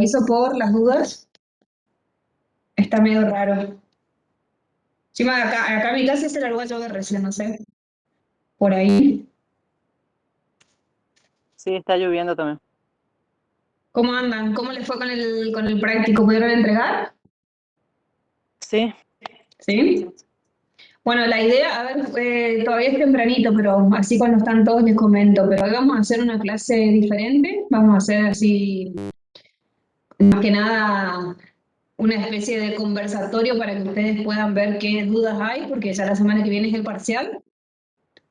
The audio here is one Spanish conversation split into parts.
aviso por las dudas. Está medio raro. Encima acá en mi casa se largó a llover recién, no sé. Por ahí. Sí, está lloviendo también. ¿Cómo andan? ¿Cómo les fue con el práctico? ¿Pudieron entregar? Sí, ¿Sí? Bueno, la idea, a ver, todavía es tempranito, pero así cuando están todos les comento, pero hoy vamos a hacer una clase diferente, vamos a hacer así, más que nada, una especie de conversatorio para que ustedes puedan ver qué dudas hay, porque ya la semana que viene es el parcial,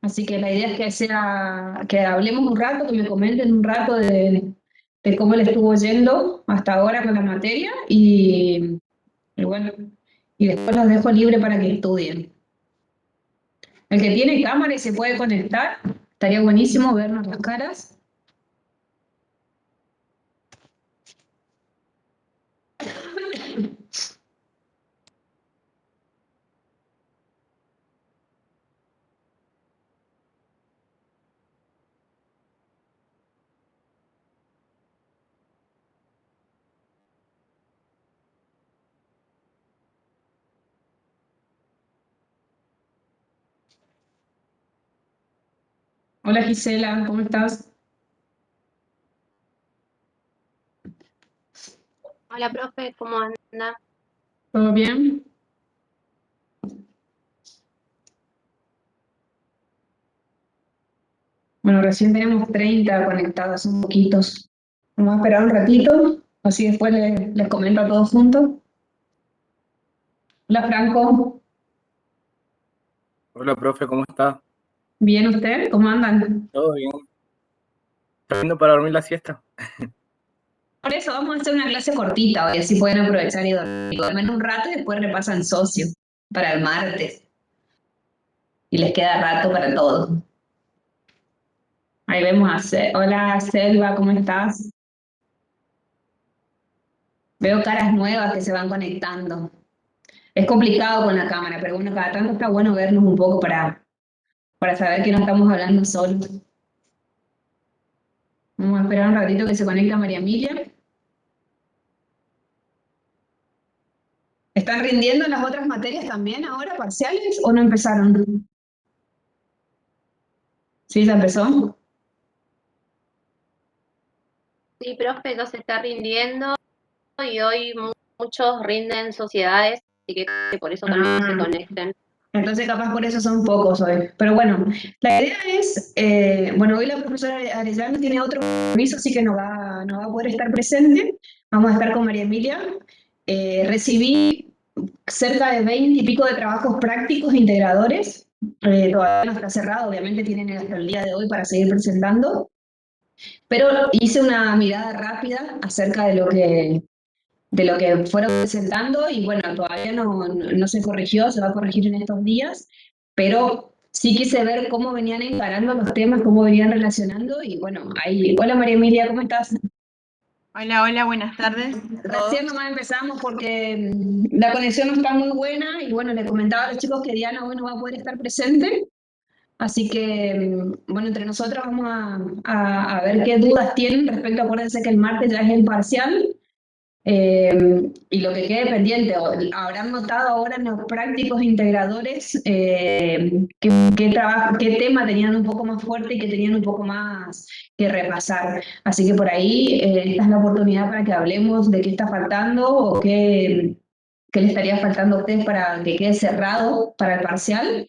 así que la idea es que sea, que hablemos un rato, que me comenten un rato de cómo les estuvo yendo hasta ahora con la materia y bueno, y después los dejo libre para que estudien. El que tiene cámara y se puede conectar, estaría buenísimo vernos las caras. Hola Gisela, ¿cómo estás? Hola, profe, ¿cómo anda? ¿Todo bien? Bueno, recién tenemos 30 conectados, un poquitos. Vamos a esperar un ratito, así después les comento a todos juntos. Hola Franco, Hola, profe, ¿cómo está? ¿bien usted? ¿Cómo andan? ¿Todo bien? ¿Está viendo para dormir la siesta? Por eso vamos a hacer una clase cortita hoy, así pueden aprovechar y dormir un rato y después repasan socio para el martes. Y les queda rato para todo. Ahí vemos Hola Selva, ¿cómo estás? Veo caras nuevas que se van conectando. Es complicado con la cámara, pero bueno, cada tanto está bueno vernos un poco para saber que no estamos hablando solos. Vamos a esperar un ratito que se conecte María Emilia. ¿Están rindiendo las otras materias también ahora, parciales, o no empezaron? ¿Sí, ya empezó? Sí, profe, ya se está rindiendo y hoy muchos rinden sociedades, así que por eso también se conecten. Entonces capaz por eso son pocos hoy. Pero bueno, la idea es, bueno, hoy la profesora Arellano tiene otro compromiso, así que no va a poder estar presente. Vamos a estar con María Emilia. Recibí cerca de 20 y pico de trabajos prácticos integradores. Todavía no está cerrado, obviamente tienen hasta el día de hoy para seguir presentando. Pero hice una mirada rápida acerca de lo que fueron presentando y bueno, todavía no se corrigió, se va a corregir en estos días, pero sí quise ver cómo venían encarando los temas, cómo venían relacionando y bueno, ahí. Hola María Emilia, ¿cómo estás? Hola, hola, buenas tardes. Recién nomás empezamos porque la conexión no está muy buena y bueno, le comentaba a los chicos que Diana hoy no va a poder estar presente, así que bueno, entre nosotros vamos a ver qué dudas tienen respecto, acuérdense que el martes ya es el parcial. Y lo que quede pendiente, habrán notado ahora en los prácticos integradores qué tema tenían un poco más fuerte y que tenían un poco más que repasar. Así que por ahí esta es la oportunidad para que hablemos de qué está faltando o qué le estaría faltando a ustedes para que quede cerrado para el parcial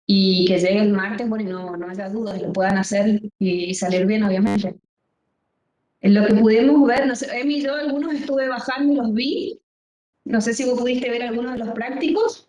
y que llegue el martes, bueno, y no haya dudas, lo puedan hacer y salir bien, obviamente. En lo que pudimos ver, no sé, Emi, yo algunos estuve bajando y los vi. No sé si vos pudiste ver algunos de los prácticos.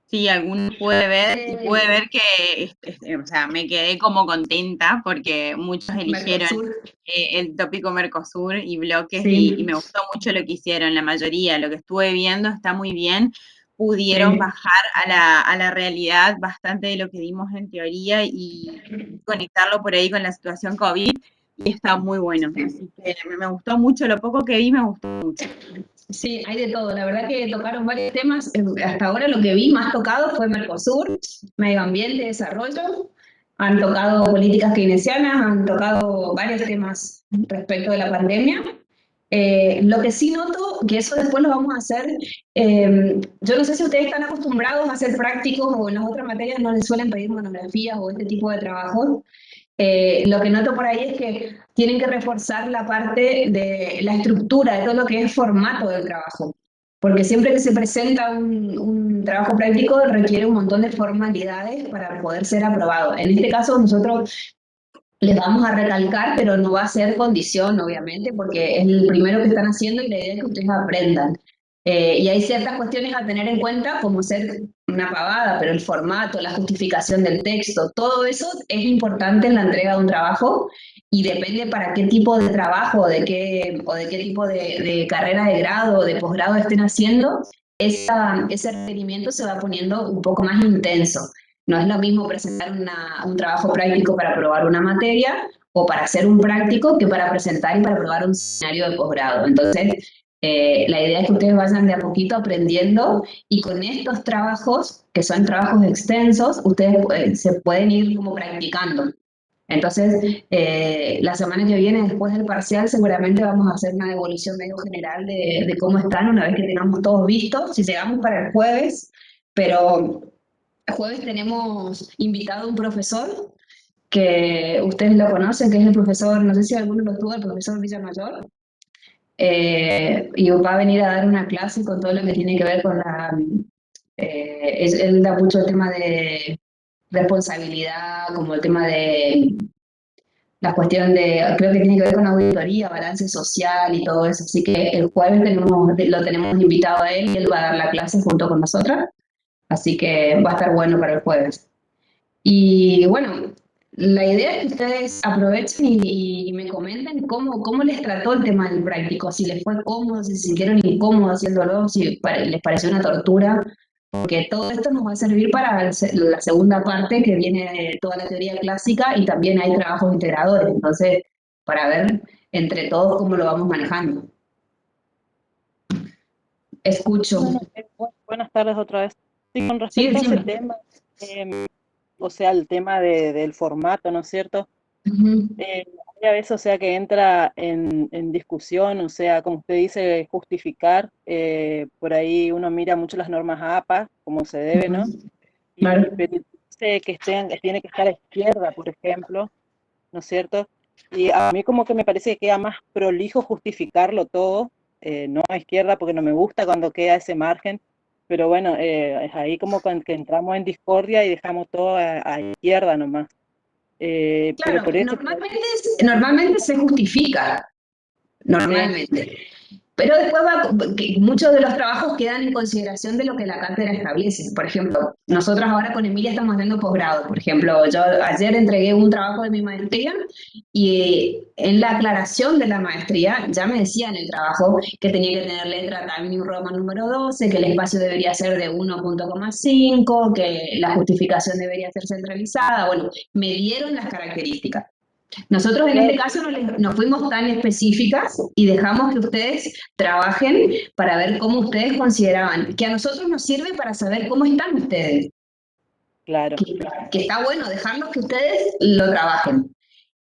Sí, algunos pude ver y pude ver que, o sea, me quedé como contenta porque muchos eligieron el tópico Mercosur y bloques Sí. y me gustó mucho lo que hicieron, la mayoría, lo que estuve viendo está muy bien, pudieron bajar a la realidad bastante de lo que dimos en teoría y conectarlo por ahí con la situación COVID y está muy bueno, así que me gustó mucho, lo poco que vi me gustó mucho. Sí, hay de todo. La verdad que tocaron varios temas. Hasta ahora lo que vi más tocado fue Mercosur, medio ambiente, desarrollo. Han tocado políticas keynesianas, han tocado varios temas respecto de la pandemia. Lo que sí noto, que eso después lo vamos a hacer, yo no sé si ustedes están acostumbrados a hacer prácticos o en las otras materias no les suelen pedir monografías o este tipo de trabajos. Lo que noto por ahí es que tienen que reforzar la parte de la estructura, de todo lo que es formato del trabajo. Porque siempre que se presenta un trabajo práctico requiere un montón de formalidades para poder ser aprobado. En este caso nosotros les vamos a recalcar, pero no va a ser condición, obviamente, porque es el primero que están haciendo y la idea es que ustedes aprendan. Y hay ciertas cuestiones a tener en cuenta, como ser una pavada, pero el formato, la justificación del texto, todo eso es importante en la entrega de un trabajo y depende para qué tipo de trabajo o de qué tipo de carrera de grado o de posgrado estén haciendo, ese requerimiento se va poniendo un poco más intenso. No es lo mismo presentar un trabajo práctico para probar una materia o para hacer un práctico que para presentar y para probar un seminario de posgrado. Entonces, la idea es que ustedes vayan de a poquito aprendiendo y con estos trabajos, que son trabajos extensos, ustedes se pueden ir como practicando. Entonces, la semana que viene, después del parcial, seguramente vamos a hacer una devolución medio general de cómo están una vez que tengamos todos vistos. Si llegamos para el jueves, pero el jueves tenemos invitado a un profesor que ustedes lo conocen, que es el profesor, no sé si alguno lo tuvo, el profesor Villamayor, y va a venir a dar una clase con todo lo que tiene que ver con él da mucho el tema de responsabilidad, como el tema de la cuestión de, creo que tiene que ver con auditoría, balance social y todo eso, así que el jueves lo tenemos invitado a él y él va a dar la clase junto con nosotras. Así que va a estar bueno para el jueves. Y bueno, la idea es que ustedes aprovechen y me comenten cómo les trató el tema del práctico, si les fue cómodo, si se sintieron incómodos haciéndolo, si les pareció una tortura, porque todo esto nos va a servir para la segunda parte que viene toda la teoría clásica y también hay trabajos integradores, entonces para ver entre todos cómo lo vamos manejando. Escucho. Bueno, buenas tardes otra vez. Sí, con Sí, respecto a ese decime. tema, o sea, el tema del formato, ¿no es cierto? Ujú. Hay a veces, o sea, que entra en discusión, o sea, como usted dice, justificar, por ahí uno mira mucho las normas APA, como se debe, ¿no? Claro. Y dice que tiene que estar a izquierda, por ejemplo, ¿no es cierto? Y a mí como que me parece que queda más prolijo justificarlo todo, no a izquierda porque no me gusta cuando queda ese margen, pero bueno, es ahí como que entramos en discordia y dejamos todo a izquierda nomás. Pero Claro, por eso, normalmente se justifica, sí, normalmente. Pero después muchos de los trabajos quedan en consideración de lo que la cátedra establece. Por ejemplo, nosotros ahora con Emilia estamos haciendo posgrado. Por ejemplo, yo ayer entregué un trabajo de mi maestría y en la aclaración de la maestría ya me decía en el trabajo que tenía que tener letra Times New Roman número 12, que el espacio debería ser de 1,5, que la justificación debería ser centralizada. Bueno, me dieron las características. Nosotros en este claro, caso no fuimos tan específicas y dejamos que ustedes trabajen para ver cómo ustedes consideraban, que a nosotros nos sirve para saber cómo están ustedes, claro. que está bueno dejarlos que ustedes lo trabajen.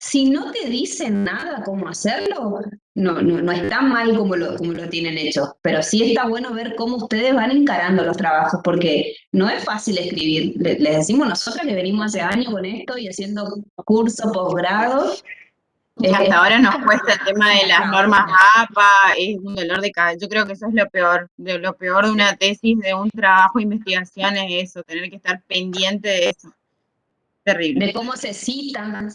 Si no te dicen nada cómo hacerlo, no está mal como lo tienen hecho, pero sí está bueno ver cómo ustedes van encarando los trabajos, porque no es fácil escribir. Les decimos nosotros que venimos hace años con esto y haciendo curso, posgrado. Y hasta ahora nos cuesta el tema de las normas APA, es un dolor de cabeza. Yo creo que eso es lo peor de una tesis, de un trabajo de investigación, es eso, tener que estar pendiente de eso. Terrible. De cómo se cita,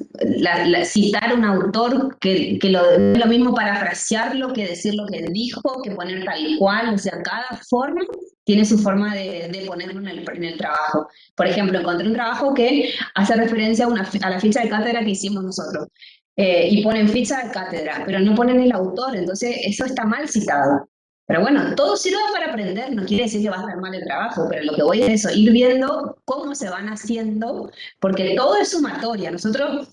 citar un autor, que es lo mismo parafrasearlo que decir lo que dijo, que poner tal cual, o sea, cada forma tiene su forma de ponerlo en el trabajo. Por ejemplo, encontré un trabajo que hace referencia a la ficha de cátedra que hicimos nosotros, y ponen ficha de cátedra, pero no ponen el autor, entonces eso está mal citado. Pero bueno, todo sirve para aprender, no quiere decir que va a estar mal el trabajo, pero lo que voy es eso, ir viendo cómo se van haciendo porque todo es sumatoria. Nosotros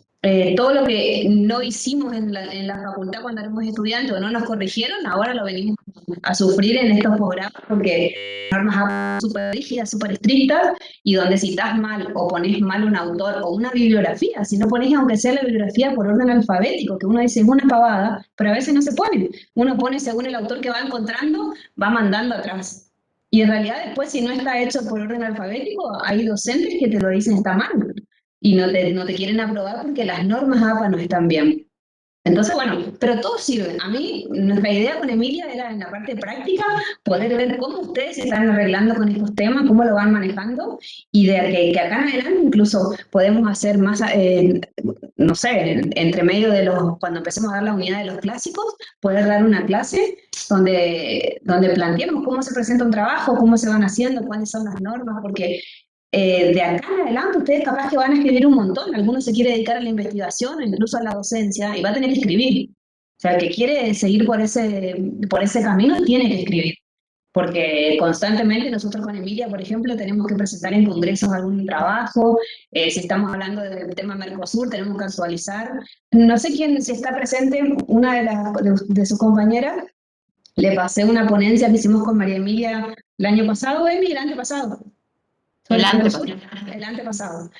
todo lo que no hicimos en la facultad cuando éramos estudiantes o no nos corrigieron, ahora lo venimos a sufrir en estos programas porque normas súper rígidas, súper estrictas, y donde citas mal o pones mal un autor o una bibliografía, si no pones aunque sea la bibliografía por orden alfabético, que uno dice es una pavada, pero a veces no se pone. Uno pone según el autor que va encontrando, va mandando atrás. Y en realidad después, si no está hecho por orden alfabético, hay docentes que te lo dicen está mal y no te quieren aprobar porque las normas APA no están bien. Entonces, bueno, pero todo sirve. A mí, nuestra idea con Emilia era en la parte práctica poder ver cómo ustedes se están arreglando con estos temas, cómo lo van manejando, y de que acá en adelante incluso podemos hacer más, no sé, entre medio de cuando empecemos a dar la unidad de los clásicos, poder dar una clase donde planteemos cómo se presenta un trabajo, cómo se van haciendo, cuáles son las normas, porque de acá en adelante ustedes capaz que van a escribir un montón. Algunos se quiere dedicar a la investigación o incluso a la docencia y va a tener que escribir. O sea, el que quiere seguir por ese camino tiene que escribir. Porque constantemente nosotros con Emilia, por ejemplo, tenemos que presentar en congresos algún trabajo. Si estamos hablando del tema Mercosur, tenemos que actualizar. No sé quién, si está presente, una de sus compañeras, le pasé una ponencia que hicimos con María Emilia el año pasado, el antepasado. El antepasado. El antepasado.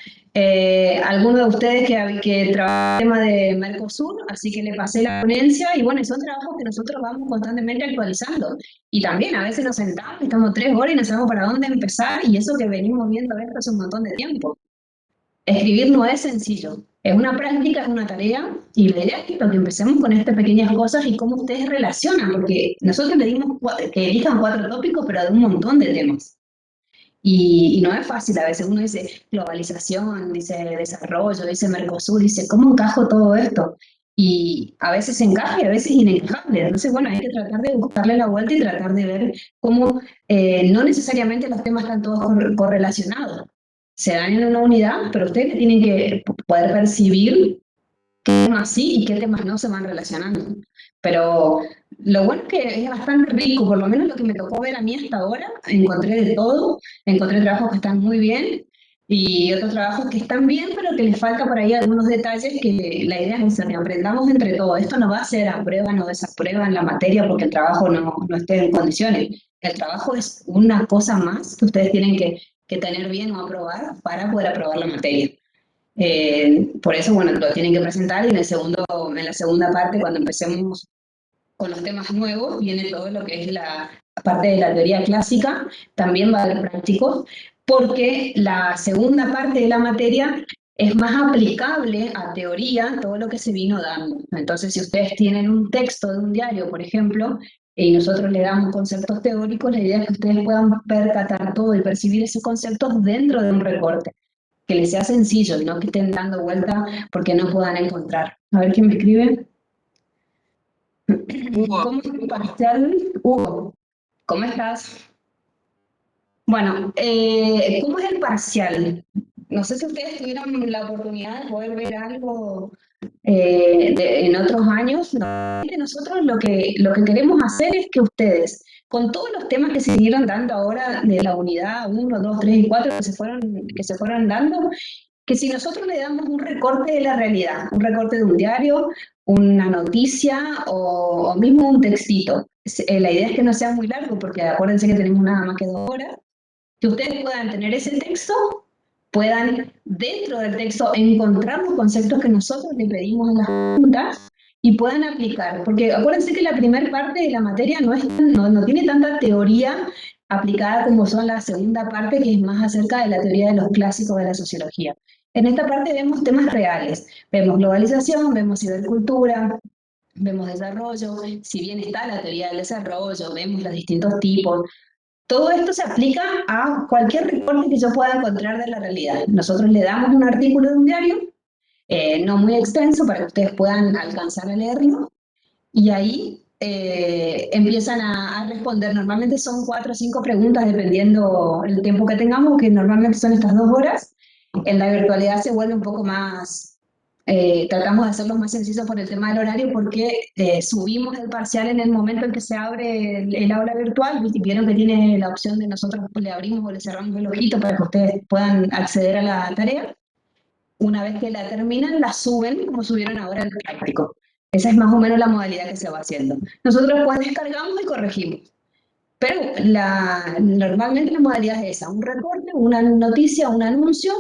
Algunos de ustedes que trabajan el tema de Mercosur, así que le pasé la ponencia y bueno, son trabajos que nosotros vamos constantemente actualizando. Y también a veces nos sentamos, estamos 3 horas y no sabemos para dónde empezar, y eso que venimos viendo esto hace un montón de tiempo. Escribir no es sencillo, es una práctica, es una tarea, y la idea es que empecemos con estas pequeñas cosas y cómo ustedes relacionan, porque nosotros le dimos que elijan 4 tópicos, pero de un montón de temas. Y no es fácil, a veces uno dice globalización, dice desarrollo, dice Mercosur, dice ¿cómo encajo todo esto? Y a veces encaja y a veces inencajable. Entonces, bueno, hay que tratar de buscarle la vuelta y tratar de ver cómo no necesariamente los temas están todos correlacionados. Se dan en una unidad, pero ustedes tienen que poder percibir qué temas sí y qué temas no se van relacionando. Pero lo bueno es que es bastante rico, por lo menos lo que me tocó ver a mí hasta ahora, encontré de todo, encontré trabajos que están muy bien y otros trabajos que están bien, pero que les falta por ahí algunos detalles que la idea es que aprendamos entre todos. Esto no va a ser aprueba, no desaprueba en la materia porque el trabajo no esté en condiciones. El trabajo es una cosa más que ustedes tienen que tener bien o aprobar para poder aprobar la materia. Por eso, bueno, lo tienen que presentar y en la segunda parte, cuando empecemos con los temas nuevos, viene todo lo que es la parte de la teoría clásica, también va a haber prácticos, porque la segunda parte de la materia es más aplicable a teoría, todo lo que se vino dando. Entonces, si ustedes tienen un texto de un diario, por ejemplo, y nosotros le damos conceptos teóricos, la idea es que ustedes puedan percatar todo y percibir esos conceptos dentro de un recorte, que les sea sencillo, no que estén dando vuelta porque no puedan encontrar. A ver quién me escribe. Hugo. ¿Cómo es tu parcial? Hugo, ¿cómo estás? Bueno, ¿cómo es el parcial? No sé si ustedes tuvieron la oportunidad de poder ver algo en otros años. Normalmente nosotros lo que queremos hacer es que ustedes, con todos los temas que se siguieron dando ahora de la unidad 1, 2, 3 y 4 que se fueron dando, que si nosotros le damos un recorte de la realidad, un recorte de un diario, una noticia o mismo un textito, la idea es que no sea muy largo, porque acuérdense que tenemos nada más que 2 horas, que ustedes puedan tener ese texto, puedan dentro del texto encontrar los conceptos que nosotros le pedimos en las preguntas y puedan aplicar, porque acuérdense que la primera parte de la materia no tiene tanta teoría aplicada como son la segunda parte, que es más acerca de la teoría de los clásicos de la sociología. En esta parte vemos temas reales, vemos globalización, vemos cibercultura, vemos desarrollo, si bien está la teoría del desarrollo, vemos los distintos tipos. Todo esto se aplica a cualquier recorte que yo pueda encontrar de la realidad. Nosotros le damos un artículo de un diario, no muy extenso, para que ustedes puedan alcanzar a leerlo, y ahí empiezan a responder. Normalmente son 4 o 5 preguntas, dependiendo el tiempo que tengamos, que normalmente son estas 2 horas. En la virtualidad se vuelve un poco más... tratamos de hacerlo más sencillo por el tema del horario, porque subimos el parcial en el momento en que se abre el aula virtual, y vieron que tiene la opción de nosotros le abrimos o le cerramos el ojito para que ustedes puedan acceder a la tarea. una vez que la terminan, la suben como subieron ahora el práctico. Esa es más o menos la modalidad que se va haciendo. Nosotros después descargamos y corregimos. Pero normalmente la modalidad es esa, un reporte, una noticia, un anuncio,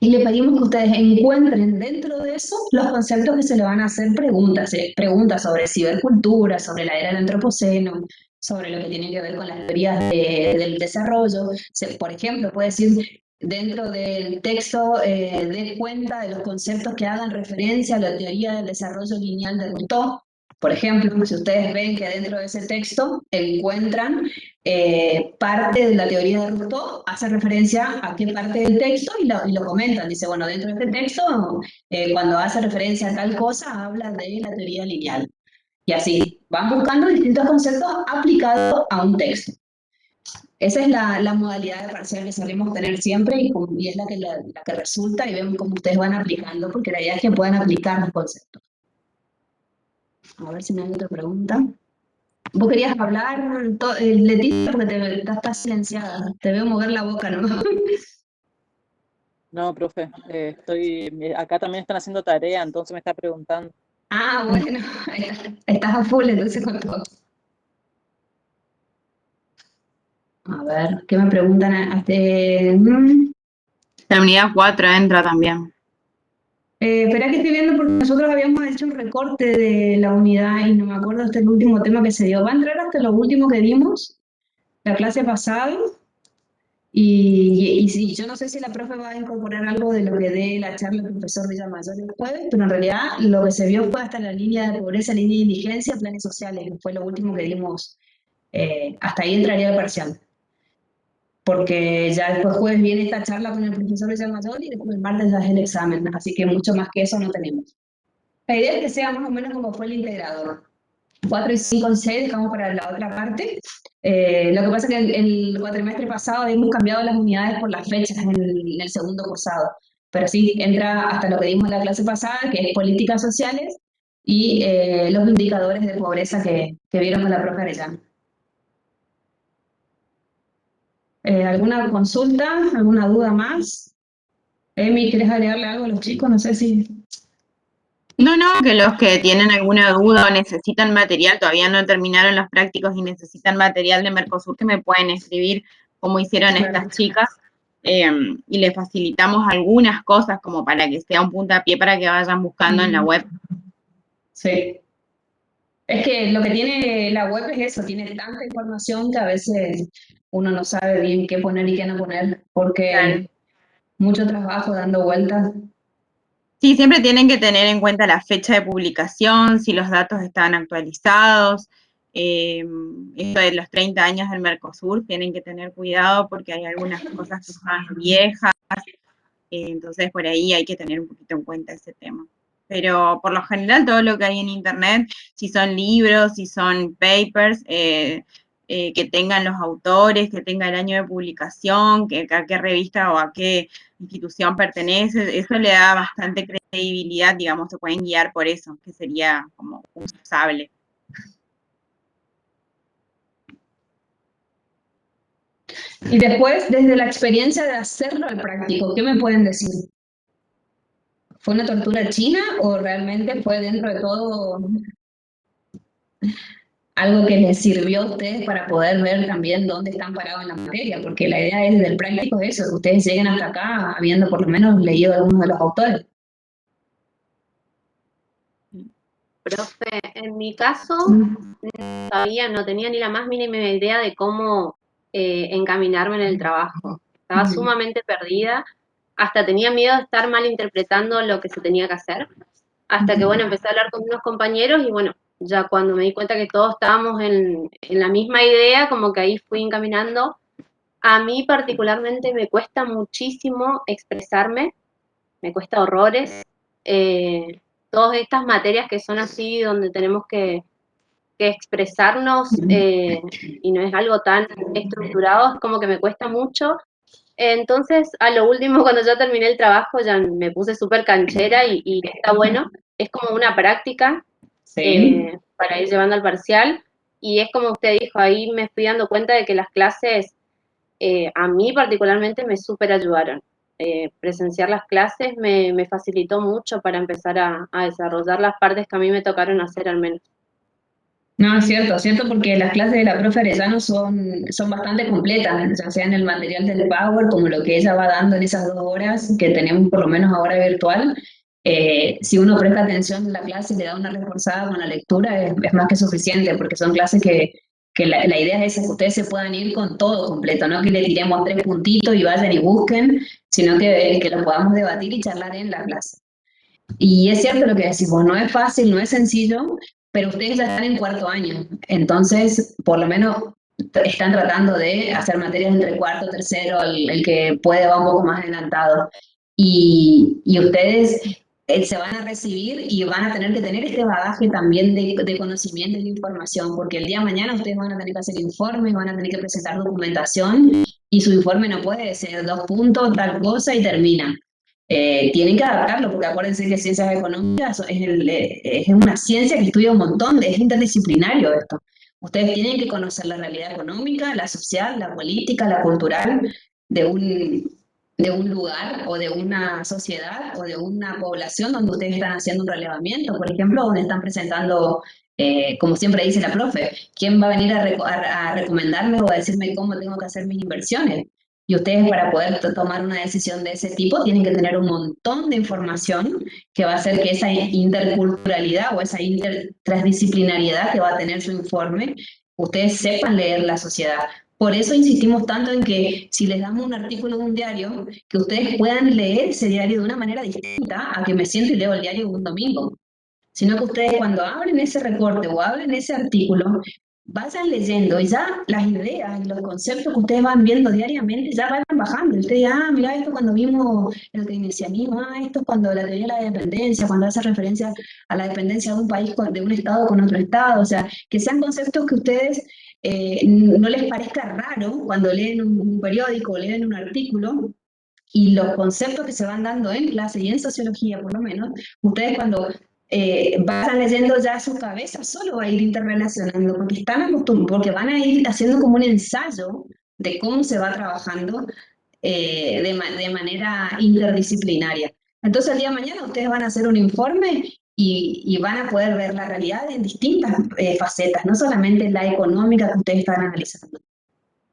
y le pedimos que ustedes encuentren dentro de eso los conceptos que se le van a hacer preguntas, preguntas sobre cibercultura, sobre la era del antropoceno, sobre lo que tiene que ver con las teorías del desarrollo. Por ejemplo, puede decir dentro del texto, dé cuenta de los conceptos que hagan referencia a la teoría del desarrollo lineal de Rousseau. Por ejemplo, si ustedes ven que dentro de ese texto encuentran parte de la teoría de Rousseau, hace referencia a qué parte del texto y lo comentan. Dice, bueno, dentro de este texto, cuando hace referencia a tal cosa, habla de la teoría lineal. Y así, van buscando distintos conceptos aplicados a un texto. Esa es la modalidad de parcial que solemos tener siempre y es la que resulta y vemos cómo ustedes van aplicando, porque la idea es que puedan aplicar los conceptos. A ver si no hay otra pregunta. Vos querías hablar, Leticia, porque estás silenciada. Te veo mover la boca, ¿no? No, profe, acá también están haciendo tarea, entonces me está preguntando. Ah, bueno, estás a full entonces con todo. A ver, ¿qué me preguntan? La unidad 4 entra también. Espera que estoy viendo porque nosotros habíamos hecho un recorte de la unidad y no me acuerdo hasta el último tema que se dio. Va a entrar hasta lo último que dimos la clase pasada. Y sí, yo no sé si la profe va a incorporar algo de lo que dé la charla del profesor Villamayor el jueves, pero en realidad lo que se vio fue hasta la línea de pobreza, línea de indigencia, planes sociales, que fue lo último que dimos. Hasta ahí entraría el parcial. Porque ya después jueves viene esta charla con el profesor Villamayor y después el martes ya es el examen, así que mucho más que eso no tenemos. La idea es que sea más o menos como fue el integrador. 4 y 5 y 6 dejamos para la otra parte. Lo que pasa es que el cuatrimestre pasado hemos cambiado las unidades por las fechas en el segundo cursado. Pero sí, entra hasta lo que dimos en la clase pasada, que es políticas sociales y los indicadores de pobreza que vieron con la profe Arellano. ¿Alguna consulta? ¿Alguna duda más? Emi, ¿quieres agregarle algo a los chicos? No sé si... No, que los que tienen alguna duda o necesitan material, todavía no terminaron los prácticos y necesitan material de Mercosur, que me pueden escribir como hicieron estas chicas, y les facilitamos algunas cosas como para que sea un puntapié para que vayan buscando en la web. Sí. Es que lo que tiene la web es eso, tiene tanta información que a veces uno no sabe bien qué poner y qué no poner, porque Claro. mucho trabajo dando vueltas. Sí, siempre tienen que tener en cuenta la fecha de publicación, si los datos están actualizados. Esto de los 30 años del Mercosur, tienen que tener cuidado porque hay algunas cosas que están viejas, entonces por ahí hay que tener un poquito en cuenta ese tema. Pero por lo general todo lo que hay en internet, si son libros, si son papers, que tengan los autores, que tenga el año de publicación, a qué revista o a qué institución pertenece, eso le da bastante credibilidad, digamos, se pueden guiar por eso, que sería como usable. Y después, desde la experiencia de hacerlo al práctico, ¿qué me pueden decir? ¿Fue una tortura china o realmente fue dentro de todo algo que les sirvió a ustedes para poder ver también dónde están parados en la materia? Porque la idea es, desde el práctico es eso, que ustedes lleguen hasta acá habiendo por lo menos leído algunos de los autores. Profe, en mi caso, no tenía ni la más mínima idea de cómo encaminarme en el trabajo. Estaba sumamente perdida, hasta tenía miedo de estar mal interpretando lo que se tenía que hacer, hasta que, bueno, empecé a hablar con unos compañeros y, bueno, ya cuando me di cuenta que todos estábamos en la misma idea, como que ahí fui encaminando. A mí particularmente me cuesta muchísimo expresarme, me cuesta horrores. Todas estas materias que son así, donde tenemos que expresarnos y no es algo tan estructurado, es como que me cuesta mucho. Entonces, a lo último, cuando ya terminé el trabajo, ya me puse súper canchera y está bueno. Es como una práctica para ir llevando al parcial. Y es como usted dijo, ahí me fui dando cuenta de que las clases a mí particularmente me súper ayudaron. presenciar las clases me facilitó mucho para empezar a desarrollar las partes que a mí me tocaron hacer al menos. No, es cierto, porque las clases de la profe Arellano son bastante completas, ya sea en el material del Power, como lo que ella va dando en esas 2 horas que tenemos por lo menos ahora virtual. Si uno presta atención en la clase y le da una reforzada con la lectura, es más que suficiente, porque son clases que la idea es esa, que ustedes se puedan ir con todo completo, no que le tiremos 3 puntitos y vayan y busquen, sino que lo podamos debatir y charlar en la clase. Y es cierto lo que decimos, no es fácil, no es sencillo, pero ustedes ya están en 4º año, entonces por lo menos están tratando de hacer materias entre 4º, 3º, el que puede va un poco más adelantado. Y ustedes se van a recibir y van a tener que tener este bagaje también de conocimiento y de información, porque el día de mañana ustedes van a tener que hacer informes, van a tener que presentar documentación, y su informe no puede ser 2 puntos, tal cosa y termina. Tienen que adaptarlo, porque acuérdense que ciencias económicas es una ciencia que estudia un montón, es interdisciplinario esto. Ustedes tienen que conocer la realidad económica, la social, la política, la cultural de un lugar o de una sociedad o de una población donde ustedes están haciendo un relevamiento, por ejemplo, donde están presentando, como siempre dice la profe, ¿quién va a venir a recomendarme o a decirme cómo tengo que hacer mis inversiones? Y ustedes, para poder tomar una decisión de ese tipo, tienen que tener un montón de información que va a hacer que esa interculturalidad o esa transdisciplinariedad que va a tener su informe, ustedes sepan leer la sociedad. Por eso insistimos tanto en que si les damos un artículo de un diario, que ustedes puedan leer ese diario de una manera distinta a que me siento y leo el diario un domingo. Sino que ustedes, cuando abren ese recorte o abren ese artículo, vayan leyendo y ya las ideas y los conceptos que ustedes van viendo diariamente ya van bajando. Y ustedes, mira, esto cuando vimos el keynesianismo, esto es cuando la teoría de la dependencia, cuando hace referencia a la dependencia de un país, de un estado con otro estado. O sea, que sean conceptos que ustedes no les parezca raro cuando leen un periódico o leen un artículo, y los conceptos que se van dando en clase y en sociología, por lo menos, ustedes cuando van leyendo, ya su cabeza solo va a ir interrelacionando, porque están acostumbrados, porque van a ir haciendo como un ensayo de cómo se va trabajando de manera interdisciplinaria. Entonces, el día de mañana ustedes van a hacer un informe y van a poder ver la realidad en distintas facetas, no solamente la económica que ustedes están analizando,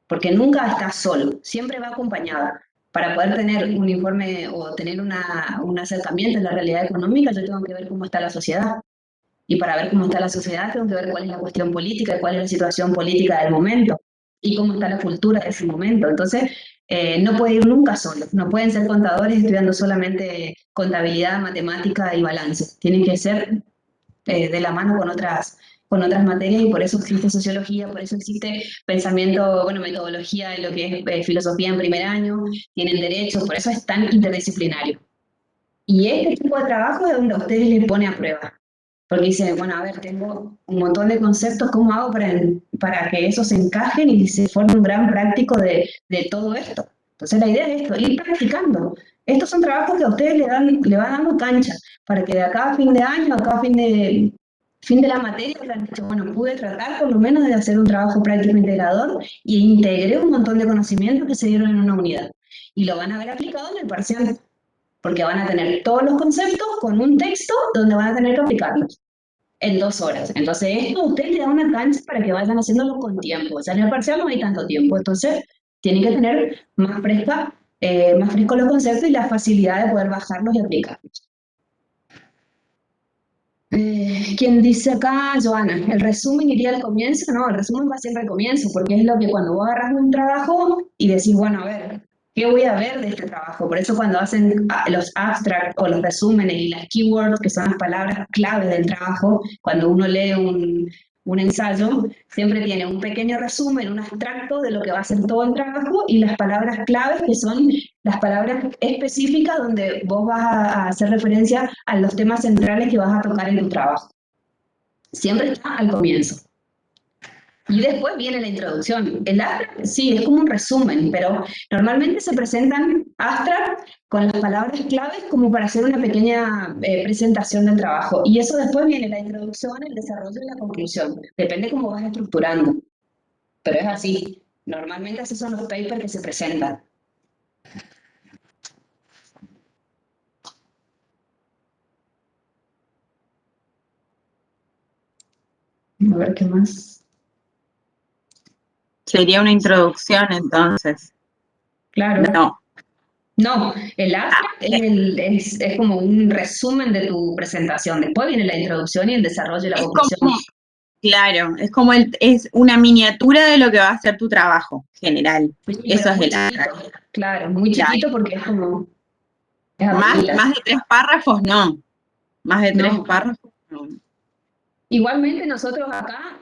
porque nunca está solo, siempre va acompañado. Para poder tener un informe o tener un acercamiento en la realidad económica, yo tengo que ver cómo está la sociedad. Y para ver cómo está la sociedad, tengo que ver cuál es la cuestión política y cuál es la situación política del momento y cómo está la cultura de ese momento. Entonces, no puede ir nunca solo. No pueden ser contadores estudiando solamente contabilidad, matemática y balance. Tienen que ser de la mano con otras materias, y por eso existe sociología, por eso existe pensamiento, bueno, metodología de lo que es filosofía en 1.er año, tienen derecho, por eso es tan interdisciplinario. Y este tipo de trabajo es donde a ustedes les pone a prueba, porque dicen, bueno, a ver, tengo un montón de conceptos, ¿cómo hago para que esos se encajen y se forme un gran práctico de todo esto? Entonces la idea es esto, ir practicando. Estos son trabajos que a ustedes le van dando cancha, para que de acá a fin de año, acá a fin de la materia, bueno, pude tratar por lo menos de hacer un trabajo práctico integrador y integré un montón de conocimientos que se dieron en una unidad. Y lo van a ver aplicado en el parcial, porque van a tener todos los conceptos con un texto donde van a tener que aplicarlos en 2 horas. Entonces, esto a ustedes les da una cancha para que vayan haciéndolo con tiempo. O sea, en el parcial no hay tanto tiempo, entonces tienen que tener más frescos los conceptos y la facilidad de poder bajarlos y aplicarlos. ¿Quién dice acá? Joana, ¿el resumen iría al comienzo? No, el resumen va siempre al comienzo, porque es lo que cuando vos agarras un trabajo y decís, bueno, a ver, ¿qué voy a ver de este trabajo? Por eso cuando hacen los abstracts o los resúmenes y las keywords, que son las palabras claves del trabajo, cuando uno lee un ensayo, siempre tiene un pequeño resumen, un abstracto de lo que va a ser todo el trabajo, y las palabras claves, que son las palabras específicas donde vos vas a hacer referencia a los temas centrales que vas a tocar en tu trabajo. Siempre está al comienzo. Y después viene la introducción. El abstract, sí, es como un resumen, pero normalmente se presentan abstract con las palabras claves como para hacer una pequeña presentación del trabajo. Y eso después viene la introducción, el desarrollo y la conclusión. Depende cómo vas estructurando. Pero es así. Normalmente así son los papers que se presentan. A ver qué más. Sería una introducción, entonces. Claro. No. No, el abstract es como un resumen de tu presentación. Después viene la introducción y el desarrollo y la Es conclusión. como, claro, es como es una miniatura de lo que va a ser tu trabajo general. Sí, Eso pero es muy el chiquito. abstract. Claro, muy Claro. chiquito porque es como... Es Más apenitas. de 3 párrafos, no. Más de 3 No. párrafos, no. Igualmente nosotros acá,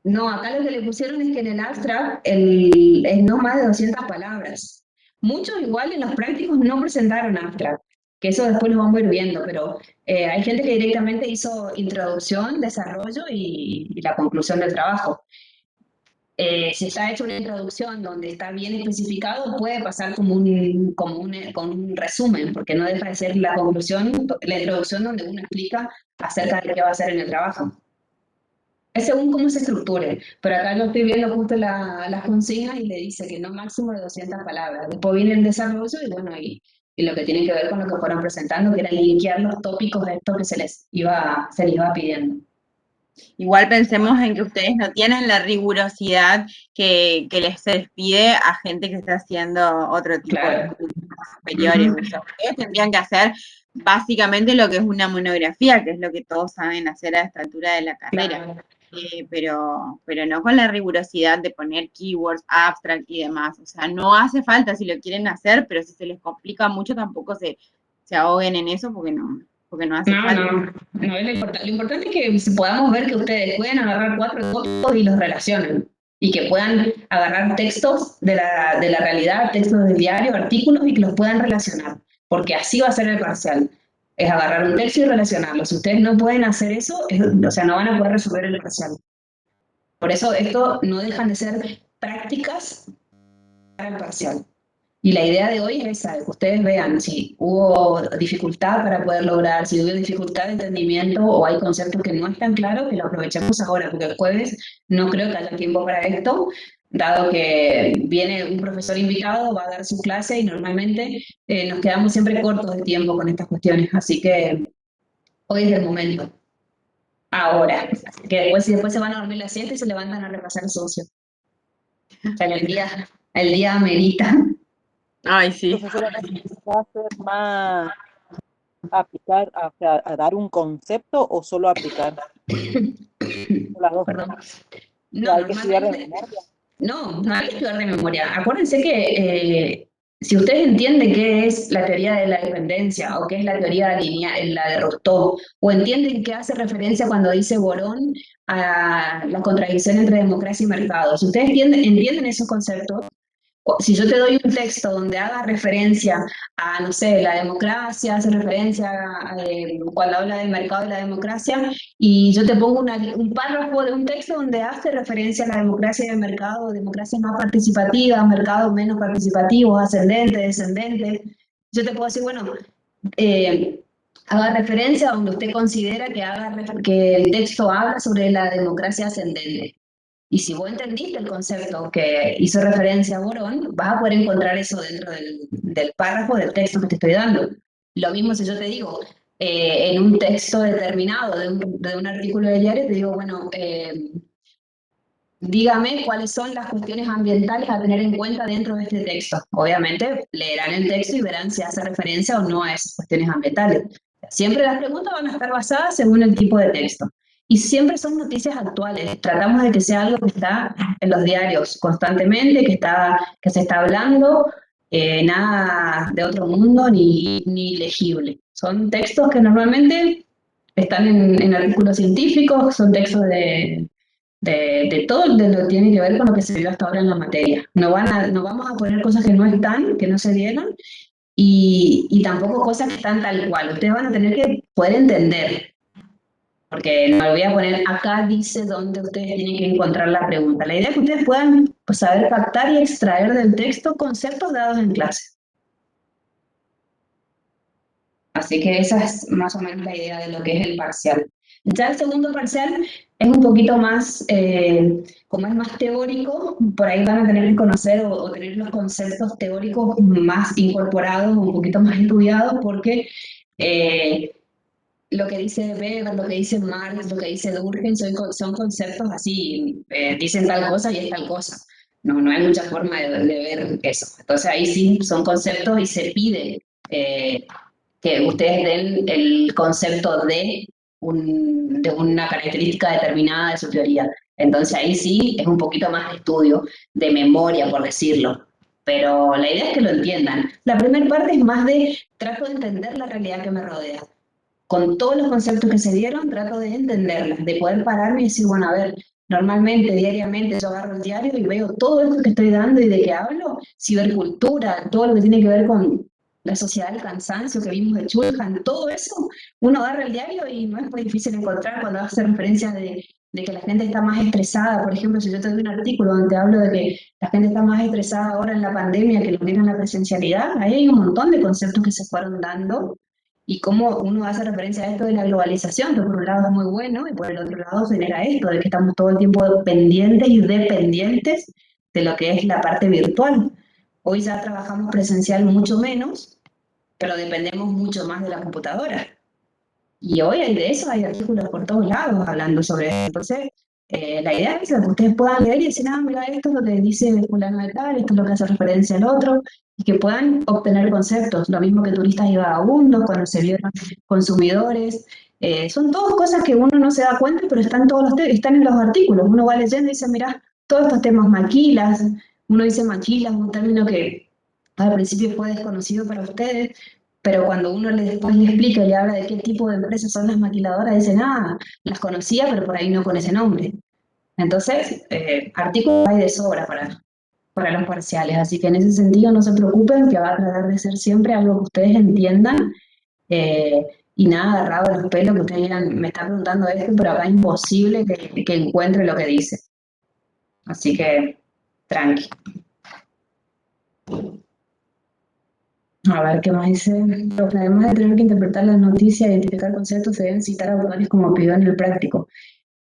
no, acá lo que le pusieron es que en el abstract es no más de 200 palabras. Muchos igual en los prácticos no presentaron abstract, que eso después lo vamos a ir viendo, pero hay gente que directamente hizo introducción, desarrollo y la conclusión del trabajo. Si está hecha una introducción donde está bien especificado, puede pasar como un resumen, porque no deja de ser la conclusión, la introducción donde uno explica acerca de qué va a hacer en el trabajo. Es según cómo se estructure, pero acá yo estoy viendo justo las consignas y le dice que no máximo de 200 palabras. Después viene el desarrollo y bueno, y lo que tiene que ver con lo que fueron presentando, que era linkear los tópicos de esto que se les iba pidiendo. Igual pensemos en que ustedes no tienen la rigurosidad que se les pide a gente que está haciendo otro tipo de estudios superiores. O sea, ustedes tendrían que hacer básicamente lo que es una monografía, que es lo que todos saben hacer a esta altura de la carrera. Claro. Pero no con la rigurosidad de poner keywords, abstract y demás. O sea, no hace falta si lo quieren hacer, pero si se les complica mucho tampoco se ahoguen en eso porque no hace falta. No es lo importante es que podamos ver que ustedes pueden agarrar 4 tópicos y los relacionen. Y que puedan agarrar textos de la realidad, textos del diario, artículos y que los puedan relacionar. Porque así va a ser el parcial. Es agarrar un texto y relacionarlo. Si ustedes no pueden hacer eso, o sea, no van a poder resolver el parcial. Por eso esto no dejan de ser prácticas para el parcial. Y la idea de hoy es esa, que ustedes vean si hubo dificultad para poder lograr, si hubo dificultad de entendimiento o hay conceptos que no están claros, que lo aprovechemos ahora, porque el jueves no creo que haya tiempo para esto, dado que viene un profesor invitado, va a dar su clase y normalmente nos quedamos siempre cortos de tiempo con estas cuestiones, así que hoy es el momento. Ahora, que después se van a dormir la siesta y se levantan a repasar el socio. O sea, que el día amerita. Ay, sí. Profesora, ¿va a ser más aplicar, o sea, a dar un concepto o solo aplicar? Las dos. Perdón. No, hay que estudiar de memoria. No hay que estudiar de memoria. Acuérdense que si ustedes entienden qué es la teoría de la dependencia o qué es la teoría lineal, la de Rostov, o entienden qué hace referencia cuando dice Borón a la contradicción entre democracia y mercado, si ustedes entienden esos conceptos, si yo te doy un texto donde haga referencia a, no sé, la democracia, hace referencia a, cuando habla del mercado y la democracia, y yo te pongo un párrafo de un texto donde hace referencia a la democracia y el mercado, democracia más participativa, mercado menos participativo, ascendente, descendente, yo te puedo decir, bueno, haga referencia a donde usted considera que el texto habla sobre la democracia ascendente. Y si vos entendiste el concepto que hizo referencia a Borón, vas a poder encontrar eso dentro del párrafo del texto que te estoy dando. Lo mismo si yo te digo, en un texto determinado de un artículo de diario, te digo, bueno, dígame cuáles son las cuestiones ambientales a tener en cuenta dentro de este texto. Obviamente leerán el texto y verán si hace referencia o no a esas cuestiones ambientales. Siempre las preguntas van a estar basadas según el tipo de texto. Y siempre son noticias actuales. Tratamos de que sea algo que está en los diarios constantemente, que se está hablando, nada de otro mundo ni legible. Son textos que normalmente están en artículos científicos, son textos de todo lo que tiene que ver con lo que se vio hasta ahora en la materia. No vamos a poner cosas que no están, que no se dieron, y tampoco cosas que están tal cual. Ustedes van a tener que poder entender. Porque no lo voy a poner acá, dice dónde ustedes tienen que encontrar la pregunta. La idea es que ustedes puedan saber captar y extraer del texto conceptos dados en clase. Así que esa es más o menos la idea de lo que es el parcial. Ya el segundo parcial es un poquito más, como es más teórico, por ahí van a tener que conocer o tener los conceptos teóricos más incorporados, un poquito más estudiados, porque lo que dice Weber, lo que dice Marx, lo que dice Durkheim son conceptos así, dicen tal cosa y es tal cosa. No, no hay mucha forma de ver eso. Entonces ahí sí son conceptos y se pide que ustedes den el concepto de una característica determinada de su teoría. Entonces ahí sí es un poquito más de estudio, de memoria, por decirlo. Pero la idea es que lo entiendan. La primera parte es más de trato de entender la realidad que me rodea. Con todos los conceptos que se dieron, trato de entenderlas, de poder pararme y decir, bueno, a ver, normalmente, diariamente, yo agarro el diario y veo todo esto que estoy dando y de qué hablo, cibercultura, todo lo que tiene que ver con la sociedad del cansancio que vimos de Chulhan, todo eso, uno agarra el diario y no es muy difícil encontrar cuando hace referencia de que la gente está más estresada. Por ejemplo, si yo te doy un artículo donde hablo de que la gente está más estresada ahora en la pandemia que lo que era en la presencialidad, ahí hay un montón de conceptos que se fueron dando y cómo uno hace referencia a esto de la globalización, que por un lado es muy bueno y por el otro lado genera esto, de que estamos todo el tiempo pendientes y dependientes de lo que es la parte virtual. Hoy ya trabajamos presencial mucho menos, pero dependemos mucho más de la computadora. Y hoy hay de eso, hay artículos por todos lados hablando sobre eso. Entonces, la idea es que ustedes puedan leer y decir, ah, mira, esto es lo que dice fulano de tal, esto es lo que hace referencia al otro, y que puedan obtener conceptos, lo mismo que turistas y vagabundos, cuando se vieron consumidores. Son todas cosas que uno no se da cuenta, pero están, están en los artículos. Uno va leyendo y dice, mira, todos estos temas maquilas, uno dice maquilas, un término que al principio fue desconocido para ustedes, pero cuando uno después le explica y le habla de qué tipo de empresas son las maquiladoras, dicen, ah, las conocía, pero por ahí no con ese nombre. Entonces, artículos hay de sobra para los parciales, así que en ese sentido no se preocupen, que va a tratar de ser siempre algo que ustedes entiendan, eh, y nada agarrado de los pelos, que ustedes digan, me está preguntando esto, pero acá es imposible que encuentre lo que dice. Así que, tranqui. A ver, ¿qué más dice? Además de tener que interpretar las noticias e identificar conceptos, se deben citar autores como pidió en el práctico.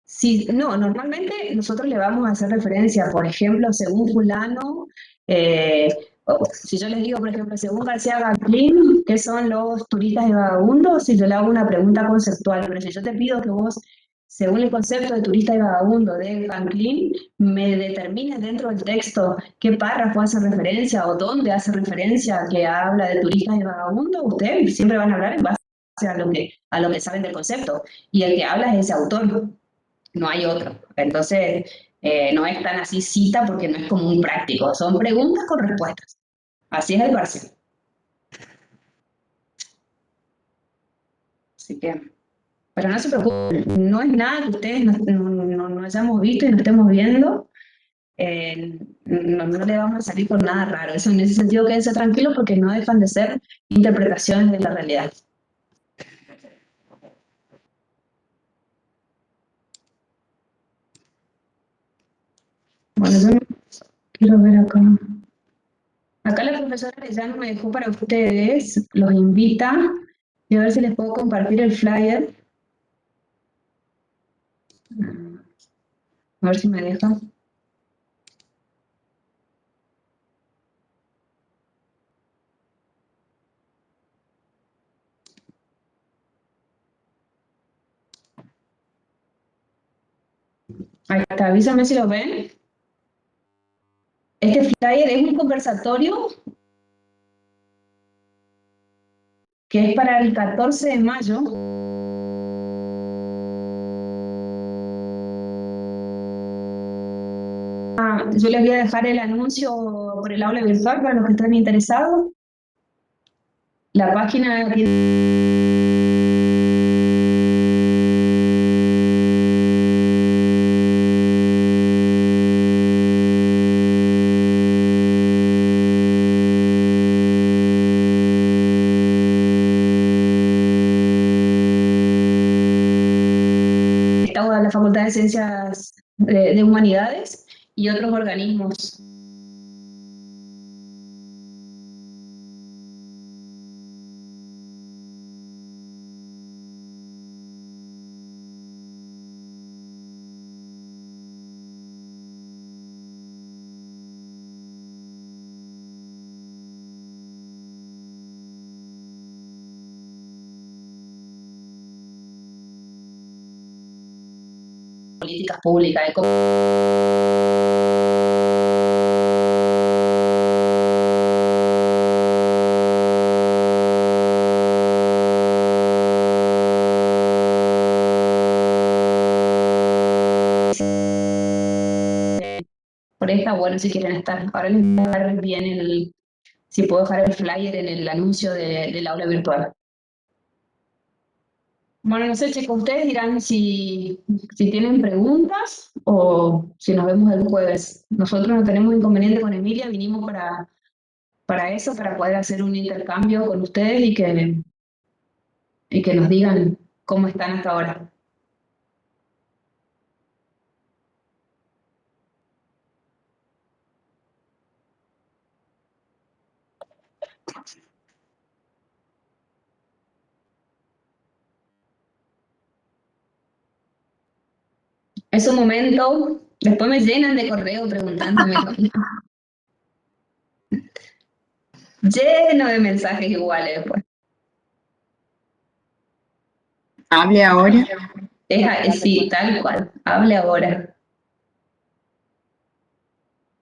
Sí, no, normalmente nosotros le vamos a hacer referencia, por ejemplo, según fulano, si yo les digo, por ejemplo, según García Gaclín, ¿qué son los turistas y vagabundos? Si yo le hago una pregunta conceptual, pero si yo te pido que vos, según el concepto de turista y vagabundo de Gaclín, me determines dentro del texto qué párrafo hace referencia o dónde hace referencia que habla de turistas y vagabundos, ustedes siempre van a hablar en base a lo que saben del concepto, y el que habla es ese autor. No hay otro. Entonces, no es tan así cita porque no es como un práctico, son preguntas con respuestas. Así es el parcial. Así que, pero no se preocupen, no es nada que ustedes no hayamos visto y no estemos viendo. No le vamos a salir por nada raro. Eso en ese sentido quédense tranquilos porque no dejan de ser interpretaciones de la realidad. Bueno, yo quiero ver acá. Acá la profesora ya no me dejó para ustedes, los invita, y a ver si les puedo compartir el flyer. A ver si me deja. Ahí está, avísame si lo ven. Este flyer es un conversatorio que es para el 14 de mayo. Yo les voy a dejar el anuncio por el aula virtual para los que estén interesados. La página está la Facultad de Ciencias de Humanidades y otros organismos. políticas públicas, de cómo por ahí está bueno si quieren estar. Ahora les voy a dar bien si puedo dejar el flyer en el anuncio del aula virtual. Bueno, no sé, chicos, ustedes dirán si tienen preguntas o si nos vemos el jueves. Nosotros no tenemos inconveniente con Emilia, vinimos para eso, para poder hacer un intercambio con ustedes y que nos digan cómo están hasta ahora. Es un momento, después me llenan de correo preguntándome. Lleno de mensajes iguales después. Hable ahora. Sí, tal cual, hable ahora.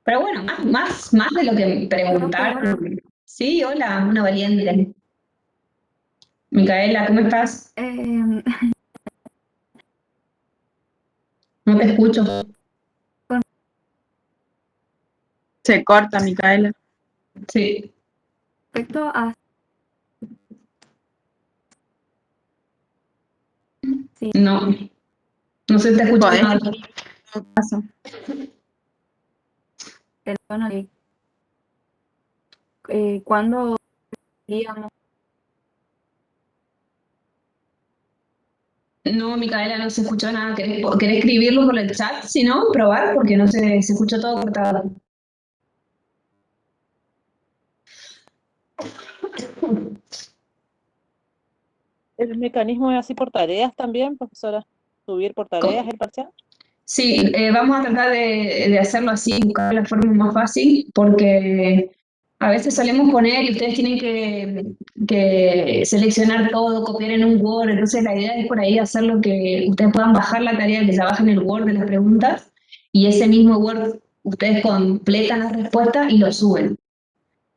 Pero bueno, más de lo que preguntaron. Sí, hola, una valiente. Micaela, ¿cómo estás? No te escucho. Se corta, Micaela. Sí. Respecto a... Sí. No se te escucha ¿Podés? nada. Paso. El tono de... ¿Cuándo digamos? No, Micaela, no se escuchó nada. ¿Querés escribirlo por el chat? Si no, probar, porque no se escuchó todo cortado. ¿El mecanismo es así por tareas también, profesora? ¿Subir por tareas el parcial? Sí, vamos a tratar de hacerlo así, buscar la forma más fácil, porque a veces solemos poner y ustedes tienen que seleccionar todo, copiar en un Word, entonces la idea es por ahí hacerlo que ustedes puedan bajar la tarea, que ya bajen el Word de las preguntas, y ese mismo Word ustedes completan las respuestas y lo suben.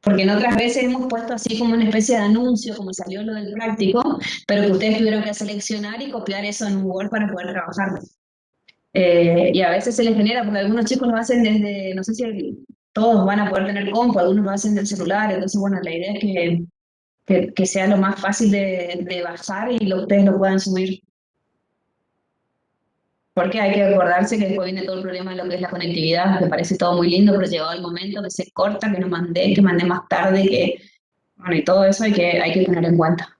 Porque en otras veces hemos puesto así como una especie de anuncio, como salió lo del práctico, pero que ustedes tuvieron que seleccionar y copiar eso en un Word para poder trabajarlo. Y a veces se les genera, porque algunos chicos lo hacen desde, no sé si todos van a poder tener compu, algunos lo hacen del celular, entonces bueno, la idea es que sea lo más fácil de bajar y ustedes lo puedan subir. Porque hay que acordarse que después viene todo el problema de lo que es la conectividad, que parece todo muy lindo, pero llegado el momento que se corta, que mandé más tarde, bueno, y todo eso hay que tener en cuenta.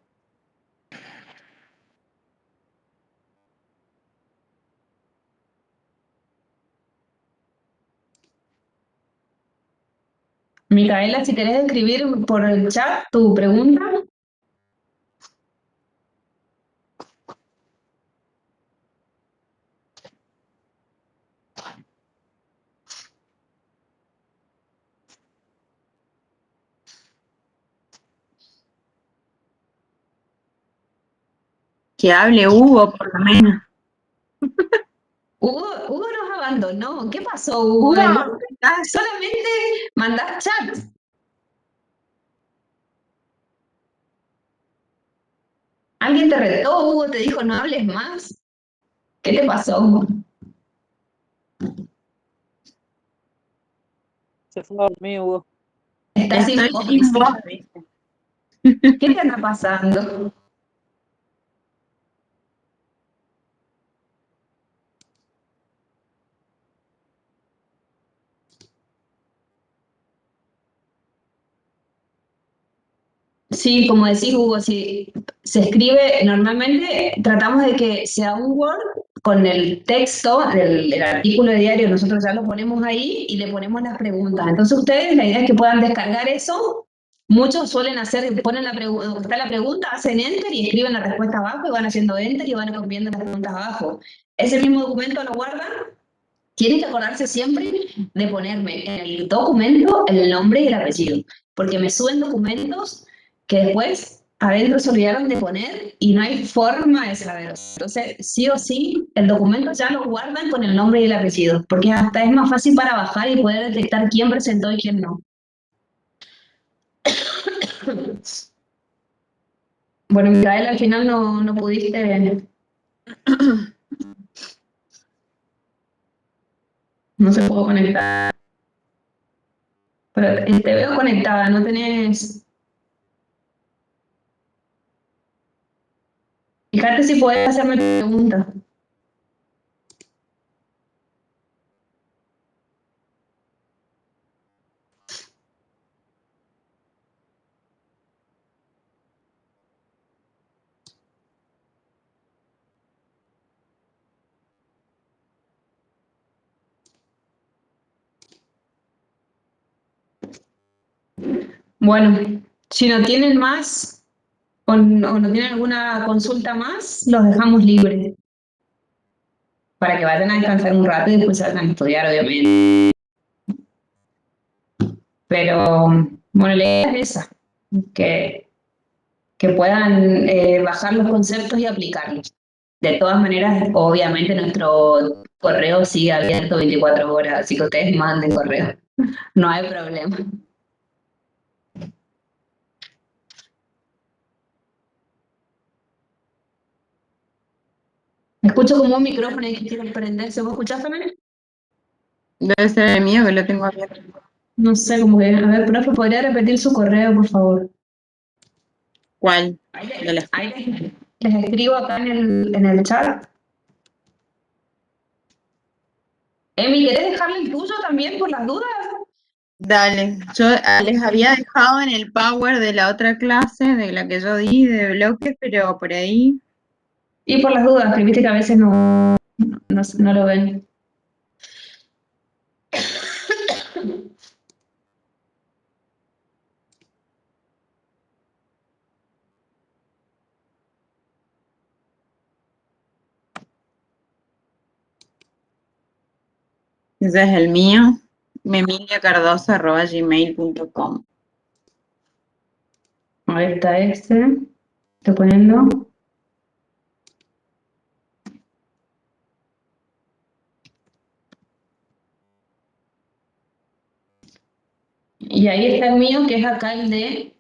Micaela, si querés escribir por el chat tu pregunta. Que hable Hugo, por lo menos. Hugo nos abandonó. ¿Qué pasó, Hugo? Hugo, Solamente mandás chat. ¿Alguien te retó, Hugo? ¿Te dijo no hables más? ¿Qué te pasó, Hugo? Se fue a dormir, Hugo. Estás sin estoy voz, sin dice. voz, ¿viste? ¿Qué te anda pasando? Sí, como decís, Hugo, si se escribe, normalmente tratamos de que sea un Word con el texto del artículo de diario, nosotros ya lo ponemos ahí y le ponemos las preguntas. Entonces ustedes, la idea es que puedan descargar eso. Muchos suelen ponen está la pregunta, hacen enter y escriben la respuesta abajo y van haciendo enter y van copiando las preguntas abajo. Ese mismo documento lo guardan. Tienen que acordarse siempre de ponerme en el documento el nombre y el apellido, porque me suben documentos que después adentro se olvidaron de poner y no hay forma de saberlo. Entonces, sí o sí, el documento ya lo guardan con el nombre y el apellido, porque hasta es más fácil para bajar y poder detectar quién presentó y quién no. Bueno, Micaela, al final no pudiste... No se pudo conectar. Pero te veo conectada, no tenés... Fíjate si podés hacerme preguntas. Bueno, si no tienen más o no tienen alguna consulta más, los dejamos libres para que vayan a descansar un rato y después salgan a estudiar, obviamente. Pero, bueno, la idea es esa, que puedan bajar los conceptos y aplicarlos. De todas maneras, obviamente nuestro correo sigue abierto 24 horas, así que ustedes manden correo, no hay problema. Escucho como un micrófono ahí que quiere prenderse. ¿Vos escuchás también? Debe ser el mío que lo tengo abierto. No sé, como que... A ver, profe, ¿podría repetir su correo, por favor? ¿Cuál? Ahí les escribo acá en el chat. Emi, ¿querés dejarle el tuyo también por las dudas? Dale, yo les había dejado en el Power de la otra clase, de la que yo di, de bloques, pero por ahí... Y por las dudas, que viste que a veces no lo ven. Ese es el mío, memiliacardoso@gmail.com. Ahí está este. Estoy poniendo. Y ahí está el mío, que es acá el de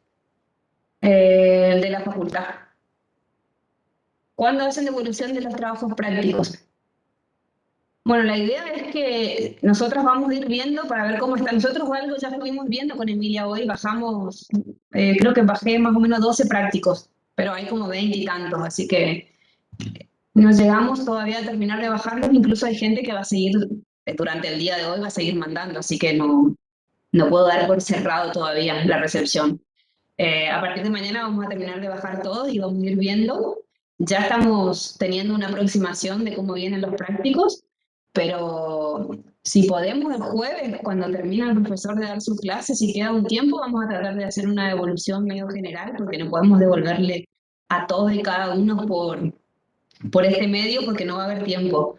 la facultad. ¿Cuándo hacen devolución de los trabajos prácticos? Bueno, la idea es que nosotros vamos a ir viendo para ver cómo está. Nosotros algo ya estuvimos viendo con Emilia hoy, bajamos, creo que bajé más o menos 12 prácticos, pero hay como 20 y tantos, así que no llegamos todavía a terminar de bajarlos. Incluso hay gente que va a seguir, durante el día de hoy va a seguir mandando, así que no puedo dar por cerrado todavía la recepción. A partir de mañana vamos a terminar de bajar todos y vamos a ir viendo. Ya estamos teniendo una aproximación de cómo vienen los prácticos, pero si podemos el jueves, cuando termine el profesor de dar su clase, si queda un tiempo, vamos a tratar de hacer una devolución medio general, porque no podemos devolverle a todos y cada uno por este medio, porque no va a haber tiempo.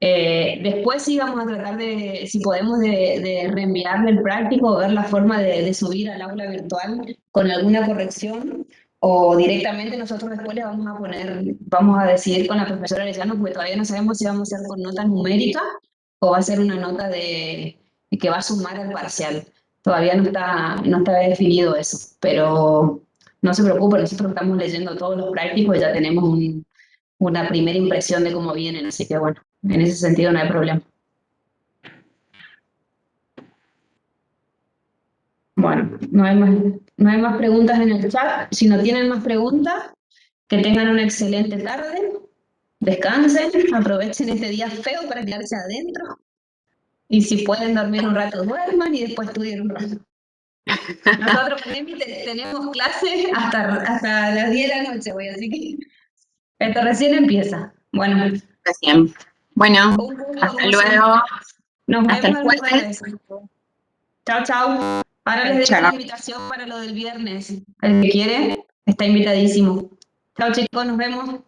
Después sí vamos a tratar de, si podemos, de reenviarle el práctico o ver la forma de subir al aula virtual con alguna corrección, o directamente nosotros después le vamos a decidir con la profesora Arellano, porque todavía no sabemos si vamos a hacer con nota numérica o va a ser una nota que va a sumar al parcial. Todavía no está definido eso, pero no se preocupen, nosotros estamos leyendo todos los prácticos y ya tenemos una primera impresión de cómo vienen, así que bueno, en ese sentido no hay problema. Bueno, no hay más preguntas en el chat. Si no tienen más preguntas, que tengan una excelente tarde, descansen, aprovechen este día feo para quedarse adentro, y si pueden dormir un rato, duerman y después estudien un rato. Nosotros tenemos clases hasta las 10 de la noche, así que esto recién empieza. Bueno, Recién. Bueno, un gusto, hasta como luego. siempre. Nos Hasta el vemos el jueves. jueves. Chao, chao. Ahora les dejo la invitación para lo del viernes. El que quiere está invitadísimo. Chao, chicos, nos vemos.